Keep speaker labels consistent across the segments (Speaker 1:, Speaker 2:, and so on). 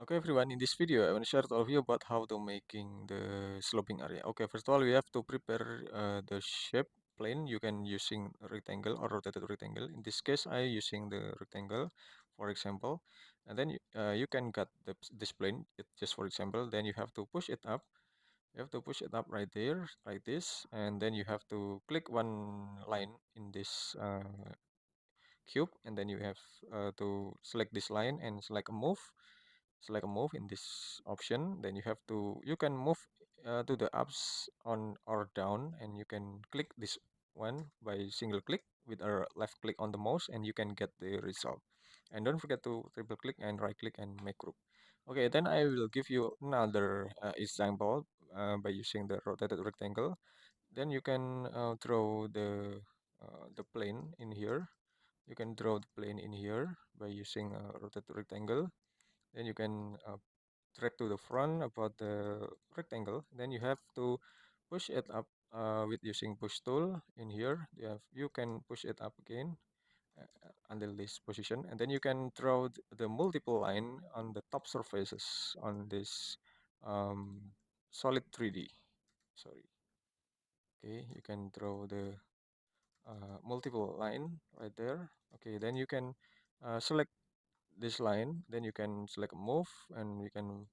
Speaker 1: Okay everyone, in this video I want to share to all of you about how to making the sloping area. Okay, first of all we have to prepare the shape plane. You can using rectangle or rotated rectangle. In this case I using the rectangle for example, and then you can cut this plane. It just for example, then you have to push it up. You have to push it up right there like this, and then you have to click one line in this cube, and then you have to select this line and select a move in this option. Then you can move to the ups on or down, and you can click this one by single click with a left click on the mouse, and you can get the result. And don't forget to triple click and right click and make group. Okay, then I will give you another example by using the rotated rectangle. Then you can draw the plane in here. You can draw the plane in here by using a rotated rectangle. Then you can drag to the front about the rectangle. Then you have to push it up with using push tool in here. You can push it up again until this position, and then you can draw the multiple line on the top surfaces on this um, solid 3D. Sorry. Okay, you can draw the multiple line right there. Okay, then you can select this line. Then you can select move, and you can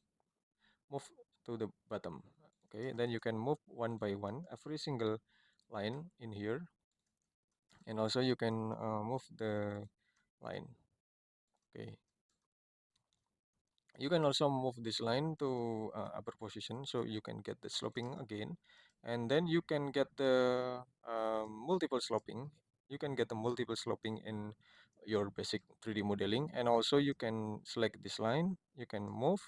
Speaker 1: move to the bottom. Okay, then you can move one by one every single line in here, and also you can move the line. Okay, you can also move this line to upper position so you can get the sloping again, and then you can get the multiple sloping. You can get the multiple sloping in your basic 3D modeling, and also you can select this line. You can move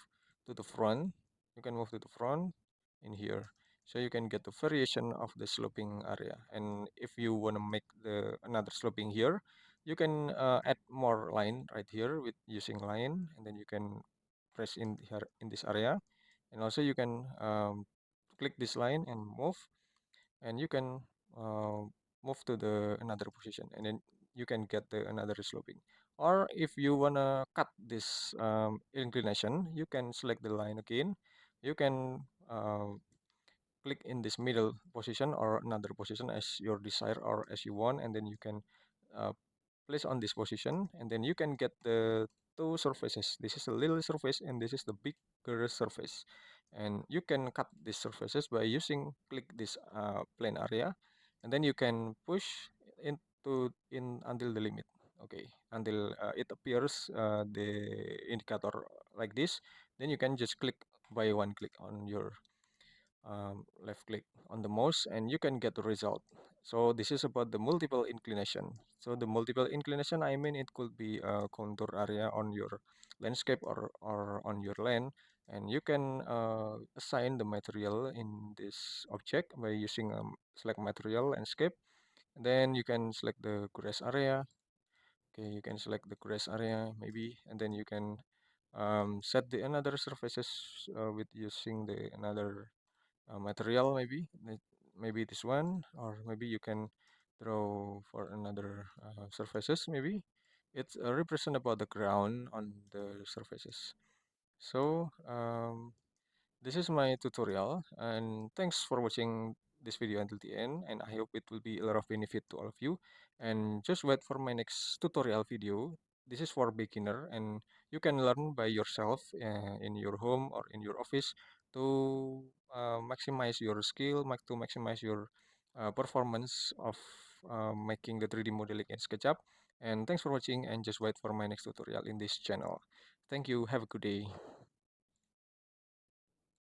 Speaker 1: to the front. You can move to the front in here, so you can get the variation of the sloping area. And if you want to make the another sloping here, you can add more line right here with using line, and then you can press in here in this area, and also you can click this line and move, and you can uh, move to the another position, and then you can get the another sloping. Or if you wanna cut this inclination, you can select the line again. You can click in this middle position or another position as your desire or as you want, and then you can uh, place on this position, and then you can get the two surfaces. This is a little surface and this is the bigger surface, and you can cut these surfaces by using click this plane area, and then you can push in until the limit. Okay, until it appears the indicator like this. Then you can just click by one click on your left click on the mouse, and you can get the result. So this is about the multiple inclination. So the multiple inclination, I mean, it could be a contour area on your landscape or on your land, and you can assign the material in this object by using select material landscape. Then you can select the grass area. Okay, you can select the grass area maybe, and then you can set the another surfaces with using the another material maybe maybe this one, or maybe you can draw for another surfaces. Maybe it's represent about the ground on the surfaces. So this is my tutorial, and thanks for watching this video until the end, and I hope it will be a lot of benefit to all of you. And just wait for my next tutorial video. This is for beginner, and you can learn by yourself in your home or in your office to maximize your skill, to maximize your performance of making the 3D modeling in SketchUp. And thanks for watching, and just wait for my next tutorial in this channel. Thank you. Have a good day.